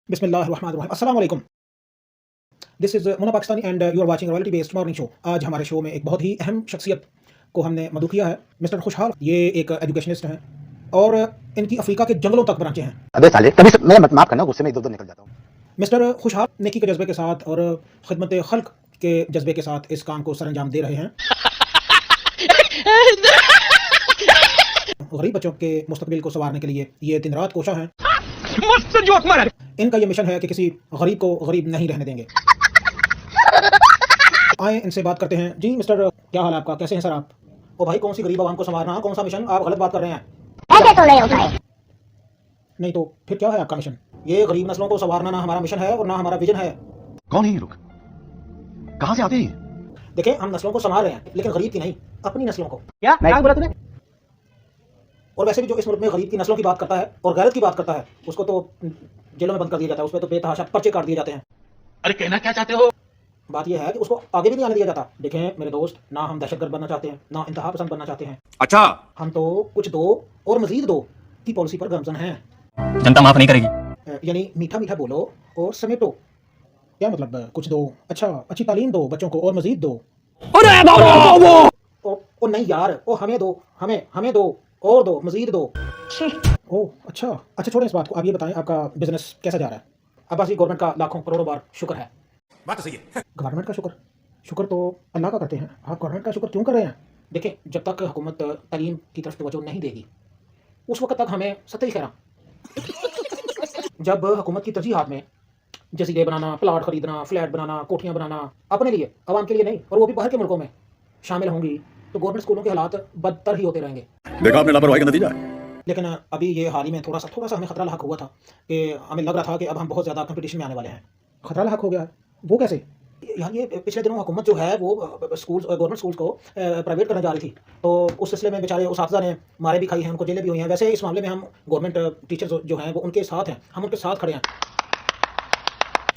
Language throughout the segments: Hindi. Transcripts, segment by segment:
बिस्मिल्लाहिर्रहमानिर्रहीम। अस्सलाम वालेकुम। This is Munna Pakistani and you are watching royalty based morning show. आज हमारे शो में एक बहुत ही अहम शख्सियत को हमने मदऊ किया है, मिस्टर खुशहाल। ये एक एजुकेशनिस्ट हैं और इनकी अफ्रीका के जंगलों तक ब्रांचें हैं। अबे साले कभी मैं माफ करना, गुस्से में इधर उधर निकल जाता हूँ। मिस्टर खुशहाल नेकी के जज्बे के साथ और खिदमत खल्क के जज्बे के साथ इस काम को सरअंजाम दे रहे हैं। गरीब बच्चों के मुस्तकबिल को संवारने के लिए ये दिन रात कोशा हैं। मस्त जोक मारा। इनका ये मिशन है कि किसी गरीब को गरीब नहीं रहने देंगे। आए इनसे बात करते हैं। जी मिस्टर, क्या हाल है आपका? कैसे हैं सर आप? ओ भाई, कौन सी गरीब आवाम को संवारना, कौन सा मिशन? आप गलत बात कर रहे हैं। ऐसे तो नहीं होता है। नहीं तो फिर क्या है आपका मिशन? ये गरीब नस्लों को संवारना ना हमारा मिशन है और ना हमारा विजन है। कौन है ये लोग? कहाँ से आते हैं? देखिए, हम नस्लों को संभाल रहे हैं, लेकिन गरीब की नहीं, अपनी नस्लों को। क्या बोला तूने? और वैसे भी जो इस मुल्क में गरीब की नस्लों की बात करता है और गैरत की बात करता है, उसको तो जेलों में बंद कर दिया जाता है, उस पर तो बेतहाशा पर्चे काट दिए जाते हैं। अरे कहना क्या चाहते हो? बात यह है कि उसको आगे भी नहीं आने दिया जाता। देखें मेरे दोस्त, ना हम दहशतगर्द बनना चाहते हैं, ना इंतहा पसंद बनना चाहते हैं। अच्छा, हम तो कुछ दो और मजीद दो की पॉलिसी पर गमजन हैं। जनता माफ नहीं करेगी। यानी मीठा मीठा बोलो और समेटो। क्या मतलब? कुछ दो, अच्छा अच्छी तालीम दो बच्चों को और मजीद दो। ओ नहीं यार, ओ हमें दो, हमें दो और दो, मजीद दो। ओह अच्छा छोड़ें इस बात को। आप ये बताएं, आपका बिजनेस कैसा जा रहा है? अब्बासी गवर्नमेंट का लाखों करोड़ों बार शुक्र है। बात तो सही है। गवर्नमेंट का शुक्र तो अल्लाह का करते हैं। आप गवर्नमेंट का शुक्र क्यों कर रहे हैं? देखें, जब तक हुकूमत तालीम की तरफ तवज्जो नहीं देगी, उस वक्त तक हमें सत्तर ही खैरा। जब हुकूमत की तरजीहात में जजीरे बनाना, प्लाट खरीदना, फ्लैट बनाना, कोठियाँ बनाना अपने लिए, आवाम के लिए नहीं, और वो भी बाहर के मुल्कों में शामिल होंगी, तो गवर्नमेंट स्कूलों के हालात बदतर ही होते रहेंगे। देखा आपने लापरवाही का नतीजा है। लेकिन अभी ये हाल ही में थोड़ा सा हमें खतरा लाहक हुआ था कि हमें लग रहा था कि अब हम बहुत ज़्यादा कंपटीशन में आने वाले हैं। खतरा लाहक हो गया है। वो कैसे? यार ये पिछले दिनों हुकूमत जो है वो स्कूल्स, गवर्नमेंट स्कूल्स को प्राइवेट करने जा रही थी, तो उस सिलसिले में बेचारे उसातिज़ा ने मारे भी खाई हैं, उनको जेलें भी हुई हैं। वैसे इस मामले में हम गवर्नमेंट टीचर्स जो हैं वो उनके साथ हैं, हम उनके साथ खड़े हैं।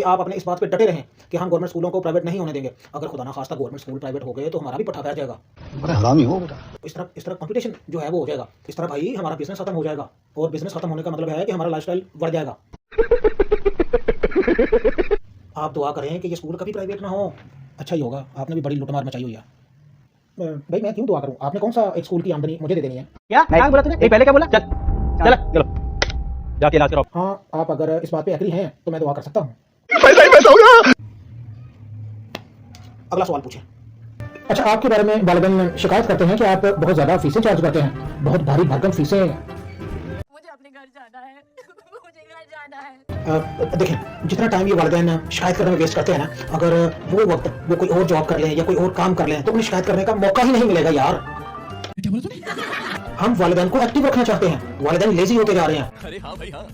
आप अपने इस बात पे डटे रहें कि हम गवर्नमेंट स्कूलों को प्राइवेट नहीं होने देंगे। अगर खुदा ना खास्ता गवर्नमेंट स्कूल प्राइवेट हो गए तो हमारा भी पट्टा बैठ जाएगा। बड़ा हरामी हो बेटा। इस तरह कंपटीशन जो है वो हो जाएगा। इस तरह भाई हमारा बिजनेस खत्म हो जाएगा, और बिजनेस खत्म होने का मतलब है कि हमारा लाइफस्टाइल बढ़ जाएगा। आप दुआ करें कि ये स्कूल कभी प्राइवेट ना हो। अच्छा ही होगा। आपने भी बड़ी लुटमार मचाई हुई है। भाई मैं क्यों दुआ करूं? आपने कौन सा एक स्कूल की आमदनी मुझे दे देनी है? क्या बोला तूने? पहले क्या बोला? चलो जाके इलाज कराओ। हाँ, आप अगर इस बात पे एग्री हैं तो मैं दुआ कर सकता हूँ। अगला सवाल पूछें। अच्छा, आपके बारे में वालिदैन शिकायत करते हैं कि आप बहुत ज़्यादा फीसें चार्ज करते हैं, बहुत भारी भरकम फीसें। मुझे अपने घर जाना है। मुझे घर जाना है। देखें, जितना टाइम ये वालिदैन शिकायत करने में वेस्ट करते हैं ना, अगर वो वक्त वो कोई और जॉब कर लें या कोई और काम कर लें तो उन्हें शिकायत करने का मौका ही नहीं मिलेगा यार। हम वालिदैन को एक्टिव रखना चाहते हैं। वालिदैन लेजी होते जा रहे हैं। अरे हाँ भाई हाँ।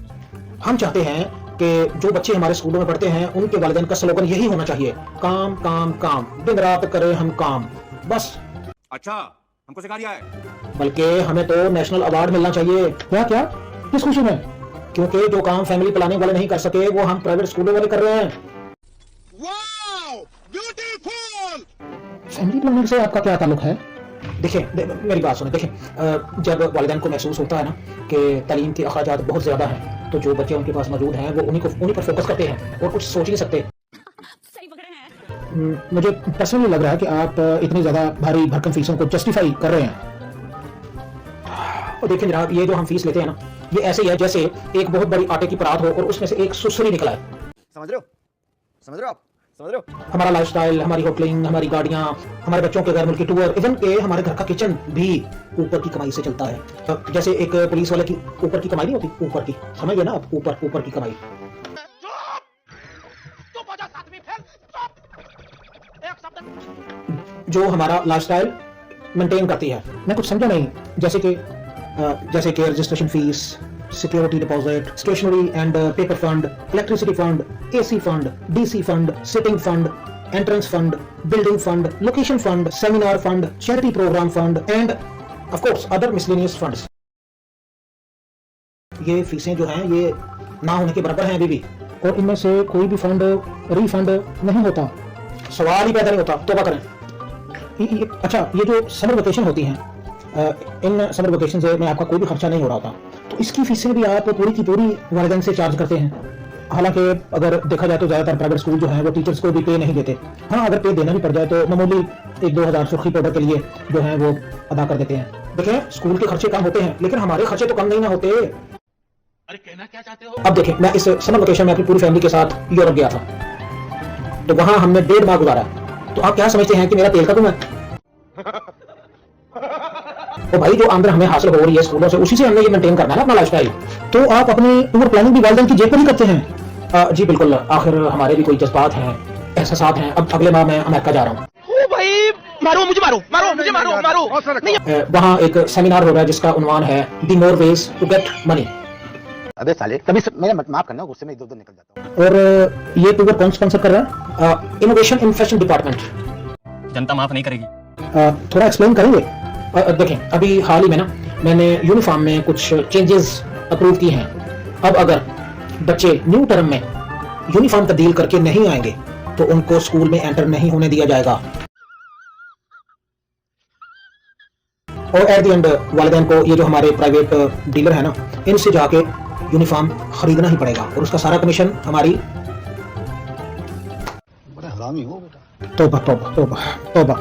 हम चाहते हैं कि जो बच्चे हमारे स्कूलों में पढ़ते हैं उनके वालिदैन का स्लोगन यही होना चाहिए, काम काम काम, दिन रात करें हम काम, बस। अच्छा, हमको सिखा दिया है। बल्कि हमें तो नेशनल अवार्ड मिलना चाहिए। क्या किस खुशी में? क्योंकि जो काम फैमिली प्लानिंग वाले नहीं कर सके वो हम प्राइवेट स्कूलों वाले कर रहे हैं। Wow, beautiful. फैमिली प्लानिंग से आपका क्या ताल्लुक है? देखिए मेरी बात सुने। देखिए, जब वालिदैन को महसूस होता है ना कि तालीम के अखराजात बहुत ज़्यादा हैं, तो जो बच्चे उनके पास मौजूद हैं वो उन्हीं पर फोकस करते हैं और कुछ सोच नहीं सकते। सही पकड़े हैं। मुझे पर्सनली लग रहा है कि आप इतनी ज़्यादा भारी भरकम फीसों को जस्टिफाई कर रहे हैं। और देखिए जनाब, ये जो हम फीस लेते हैं ना, ये ऐसे ही है जैसे एक बहुत बड़ी आटे की परात हो और उसमें से एक सुसरी निकला है। समझ रहे हो आप? समझ रहे हो? हमारा लाइफस्टाइल, हमारी होटलिंग, हमारी गाड़ियाँ, हमारे बच्चों के गैर मुल्की टूर, इवन के हमारे घर का किचन भी ऊपर की कमाई से चलता है। जैसे एक पुलिस वाले की ऊपर की कमाई नहीं होती, ऊपर की, समझिए ना आप, ऊपर की कमाई। जो हमारा लाइफस्टाइल मेंटेन करती है। मैं कुछ समझा नहीं। जैसे कि registration fees, security deposit, stationery and paper fund, electricity fund, AC fund, DC fund, sitting fund, entrance fund, building fund, location fund, seminar fund, charity programme fund and of course other miscellaneous funds. ये फीसें जो हैं ये ना होने के बराबर हैं अभी भी, और इनमें से कोई भी फंड रिफंड नहीं होता। सवाल ही पैदा नहीं होता। तौबा करें। अच्छा, ये जो समर वेकेशन होती हैं, इन समर वेकेशन से में आपका कोई भी खर्चा नहीं हो रहा होता, तो इसकी फीसें भी आप पूरी की पूरी वालिदैन से चार्ज करते हैं। हालांकि अगर देखा जाए तो ज़्यादातर प्राइवेट स्कूल जो हैं वो टीचर्स को भी पे नहीं देते। हाँ, अगर पे देना भी पड़ जाए तो मामूली 1-2 हज़ार सुर्खी पाउडर के लिए जो है वो अदा कर देते हैं। देखें, स्कूल के खर्चे कम होते हैं, लेकिन हमारे खर्चे तो कम नहीं ना होते। अरे कहना क्या चाहते हो? अब देखें, मैं इस समर वेकेशन में अपनी पूरी फैमिली के साथ यूरोप गया था, तो वहां हमने 1.5 माह गुजारा। तो आप क्या समझते हैं कि मेरा तेल का कुआं है? तो भाई, जो आमदन हमें हासिल हो रही है स्कूलों से, उसी से हमने ये मेंटेन करना है ना अपना लाइफस्टाइल। तो आप अपनी टूर प्लानिंग भी वालिदैन की जेब पर ही करते हैं। जी बिल्कुल, आखिर हमारे भी कोई जज्बात हैं, एहसासात हैं। अब अगले माह मैं अमेरिका जा रहा हूँ। वहाँ एक सेमिनार हो रहा है जिसका उन्वान है the more ways to get money. अबे साले, कभी मेरे माफ करना, गुस्से में इधर-उधर निकल जाता हूँ। और ये टूर कौन स्पॉन्सर कर रहा है? Innovation in fashion department. जनता माफ नहीं करेगी। थोड़ा एक्सप्लेन करेंगे? देखें, अभी हाल ही में ना मैंने यूनिफॉर्म में कुछ चेंजेस अप्रूव की हैं। अब अगर बच्चे न्यू टर्म में यूनिफॉर्म तब्दील करके नहीं आएंगे तो उनको स्कूल में एंटर नहीं होने दिया जाएगा। और एट द एंड वालिदैन को ये जो हमारे प्राइवेट डीलर है ना, इनसे जाके यूनिफॉर्म खरीदना ही पड़ेगा और उसका सारा कमीशन हमारी। बड़ा हरामी हो बेटा। तौबा तौबा तौबा तौबा।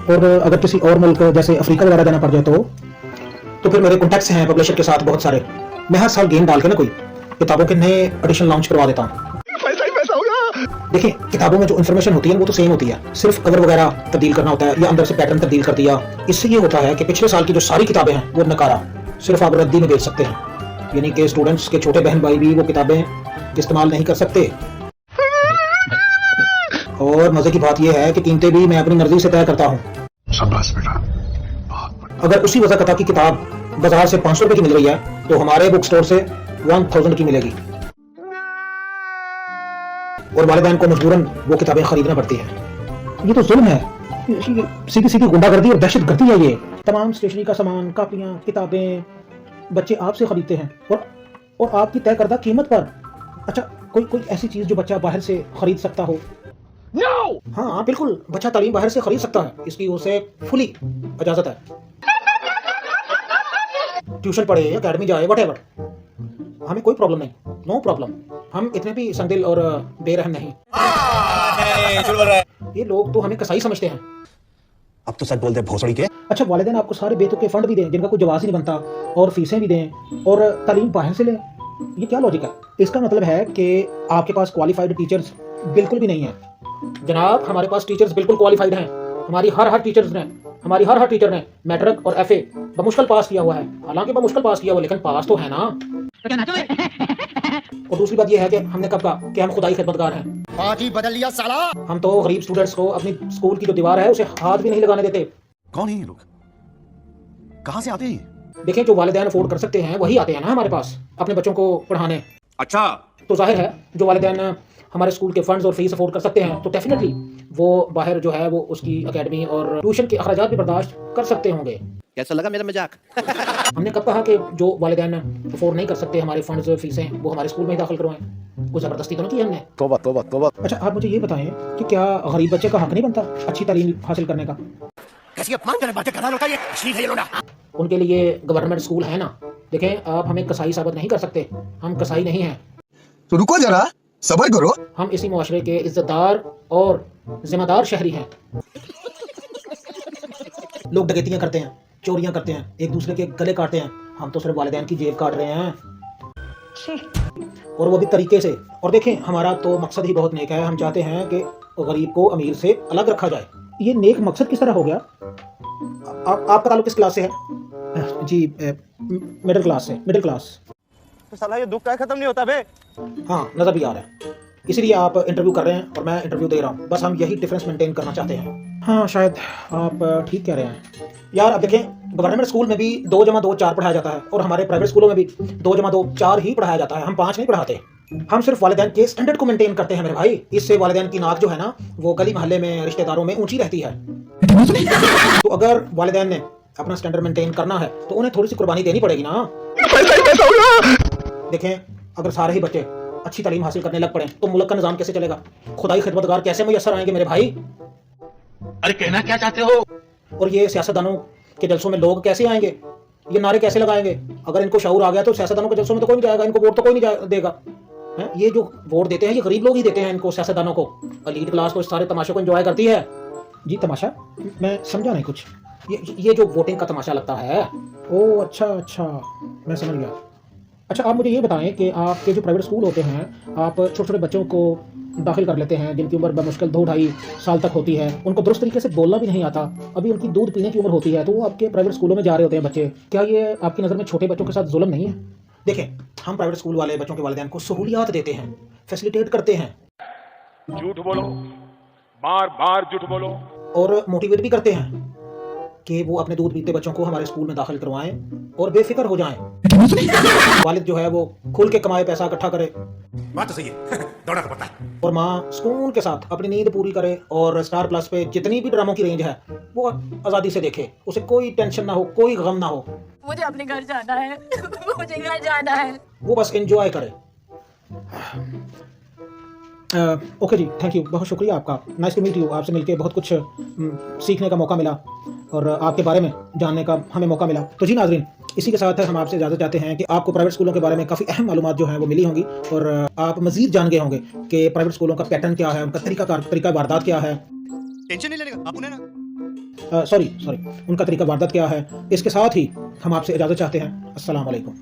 और अगर किसी और मुल्क जैसे अफ्रीका वगैरह जाना पड़ जाए तो फिर मेरे कॉन्टैक्ट्स हैं पब्लिशर के साथ बहुत सारे। मैं हर साल गेम डाल के ना कोई किताबों के नए एडिशन लॉन्च करवा देता हूँ। पैसा हो गया। देखिए, किताबों में जो इन्फॉर्मेशन होती है वो तो सेम होती है, सिर्फ कवर वगैरह तब्दील करना होता है या अंदर से पैटर्न तब्दील कर दिया। इससे ये होता है कि पिछले साल की जो सारी किताबें हैं वो नकारा सिर्फ आप रद्दी में बेच सकते हैं, यानी कि स्टूडेंट्स के छोटे बहन भाई भी वो किताबें इस्तेमाल नहीं कर सकते। और मजे की बात यह है कि कीमतें भी मैं अपनी मर्जी से तय करता हूँ। शाबाश बेटा। अगर उसी वजह कथा की किताब बाजार से 500 रुपए की मिल रही है तो हमारे बुक स्टोर से 1000 की मिलेगी, और वालिदैन को मजबूरन वो किताबें खरीदना पड़ती हैं। ये तो जुल्म है, सीधी सीधी गुंडागर्दी और दहशत गर्दी है ये। तमाम स्टेशनरी का सामान, कापियां, किताबें बच्चे आपसे खरीदते हैं और आपकी तय करदा कीमत पर। अच्छा, कोई ऐसी चीज जो बच्चा बाहर से खरीद सकता हो? हाँ बिल्कुल, बच्चा तालीम बाहर से खरीद सकता है, इसकी उसे फुली इजाजत है। ट्यूशन पढ़े, एकेडमी जाए, व्हाटएवर, हमें कोई प्रॉब्लम नहीं, नो प्रॉब्लम। हम इतने भी संदिल और बेरहम नहीं। ये लोग तो हमें कसाई समझते हैं। अब तो सच बोल दे भोसड़ी के। अच्छा, वालिदैन आपको सारे बेतुके फंड भी दें जिनका कोई जवाब ही नहीं बनता, और फीसें भी दें और तालीम बाहर से लें, ये क्या लॉजिक है? इसका मतलब है कि आपके पास क्वालिफाइड टीचर्स बिल्कुल भी नहीं है। जनाब, हमारे पास टीचर्स बिल्कुल क्वालिफाइड हैं। हमारी हर टीचर ने मैट्रिक और एफए बमुश्किल पास किया हुआ है। हालांकि बमुश्किल पास किया हुआ, लेकिन पास तो है ना। और दूसरी बात यह है कि हमने कब कहा कि हम खुदाई खिदमतगार हैं। पार्टी बदल लिया साला। हम तो गरीब स्टूडेंट्स को अपनी स्कूल की जो दीवार है उसे हाथ भी नहीं लगाने देते। कौन है ये लोग? कहाँ से आते हैं? देखें, जो वालिदैन अफोर्ड कर सकते हैं वही आते हैं ना हमारे पास अपने बच्चों को पढ़ाने। अच्छा, तो जाहिर है जो वालिदैन हमारे स्कूल के फंड्स और फीस अफोर्ड कर सकते हैं तो डेफिनेटली वो बाहर जो है वो उसकी एकेडमी और ट्यूशन के अखराजात भी बर्दाश्त कर सकते होंगे। कैसा लगा मेरा मजाक? हमने कब कहा कि जो वालिदैन अफोर्ड नहीं कर सकते हमारे फंड्स और फीसें वो हमारे स्कूल में ही दाखिल करवाएं? कोई ज़बरदस्ती तो नहीं की हमने। तौबा तौबा तौबा। अच्छा, आप मुझे ये बताएं कि क्या गरीब बच्चे का हक नहीं बनता अच्छी तालीम हासिल करने का? कैसी अपमानजनक बातें कर रहा है ये? ठीक है ये लोड़ा। उनके लिए गवर्नमेंट स्कूल है ना। देखें, आप हमें कसाई साबित नहीं कर सकते, हम कसाई नहीं हैं। तो रुको जरा, सब्र करो। हम इसी मुआशरे के इज्जतदार और जिम्मेदार शहरी हैं। लोग डकैतियां करते हैं, चोरियां करते हैं, एक दूसरे के गले काटते हैं, हम तो सिर्फ वालिदैन की जेब काट रहे हैं, और वो भी तरीके से। और देखें, हमारा तो मकसद ही बहुत नेक है। हम चाहते हैं कि गरीब को अमीर से अलग रखा जाए। ये नेक मकसद किस तरह हो गया? आपका ताल्लुक किस क्लास से है? जी, मिडिल क्लास से। Middle class. तो साला ये दुख का खत्म नहीं होता बे। हाँ, नजर भी आ रहा है, इसीलिए आप इंटरव्यू कर रहे हैं और मैं इंटरव्यू दे रहा हूँ। बस हम यही डिफरेंस मेंटेन करना चाहते हैं। हाँ, शायद आप ठीक कह रहे हैं यार। अब देखें, गवर्नमेंट स्कूल में भी 2+2 4 पढ़ाया जाता है और हमारे प्राइवेट स्कूलों में भी 2+2 4 ही पढ़ाया जाता है। हम 5 नहीं पढ़ाते। हम सिर्फ वालिदैन के स्टैंडर्ड को मेंटेन करते हैं मेरे भाई। इससे वालिदैन की नाक जो है ना वो गली मोहल्ले में रिश्तेदारों में ऊंची रहती है। तो अगर वालिदैन ने अपना स्टैंडर्ड मेंटेन करना है तो उन्हें थोड़ी सी कुर्बानी देनी पड़ेगी ना। देखें, अगर सारे ही बच्चे अच्छी तालीम हासिल करने लग पड़े तो मुल्क का निजाम कैसे चलेगा? खुदाई खिदमतगार कैसे मुयस्सर आएंगे मेरे भाई? अरे कहना क्या चाहते हो? और ये सियासतदानों के जलसों में लोग कैसे आएंगे? ये नारे कैसे लगाएंगे? अगर इनको शऊर आ गया तो सियासतदानों के जलसों में तो कोई नहीं जाएगा, इनको वोट तो कोई नहीं देगा, हैं? ये जो वोट देते हैं ये गरीब लोग ही देते हैं इनको, सियासतदानों को। एलीट क्लास तो इस सारे तमाशे को एंजॉय करती है। जी तमाशा? मैं समझा नहीं कुछ। ये जो वोटिंग का तमाशा लगता है। ओह अच्छा अच्छा, मैं समझ गया। अच्छा आप मुझे ये बताएं कि आपके जो प्राइवेट स्कूल होते हैं, आप छोटे छोटे बच्चों को दाखिल कर लेते हैं जिनकी उम्र बमुश्किल 2-2.5 साल तक होती है, उनको दुरुस्त तरीके से बोलना भी नहीं आता, अभी उनकी दूध पीने की उम्र होती है, तो वो आपके प्राइवेट स्कूलों में जा रहे होते हैं बच्चे। क्या ये आपकी नज़र में छोटे बच्चों के साथ जुल्म नहीं है? देखें, हम प्राइवेट स्कूल वाले बच्चों के वालिदैन को सहूलियात देते हैं, फैसिलिटेट करते हैं, झूठ बोलो, बार बार झूठ बोलो, और मोटिवेट भी करते हैं कि वो अपने दूध पीते बच्चों को हमारे स्कूल में दाखिल करवाएं और बेफिक्र हो जाएं। वालिद जो है वो खुल के कमाए पैसा इकट्ठा करे, बात तो सही है, दौड़ा पड़ता है। और माँ सुकून के साथ अपनी नींद पूरी करे और स्टार प्लस पे जितनी भी ड्रामों की रेंज है वो आज़ादी से देखे, उसे कोई टेंशन ना हो, कोई गम ना हो, मुझे अपने घर जाना है। मुझे घर जाना है। वो बस एंजॉय करे। ओके जी, थैंक यू, बहुत शुक्रिया आपका। Nice to meet you. आपसे मिलके बहुत कुछ सीखने का मौका मिला और आपके बारे में जानने का हमें मौका मिला। तो जी नाजरीन, इसी के साथ हम आपसे इजाज़त चाहते हैं कि आपको प्राइवेट स्कूलों के बारे में काफ़ी अहम मालूमात जो हैं वो मिली होंगी और आप मज़ीद जान गए होंगे कि प्राइवेट स्कूलों का पैटर्न क्या है, उनका तरीका वारदात क्या है। टेंशन नहीं लेने का, आप उन्हें ना सॉरी उनका तरीका वारदात क्या है। इसके साथ ही हम आपसे इजाज़त चाहते हैं। अस्सलाम वालेकुम।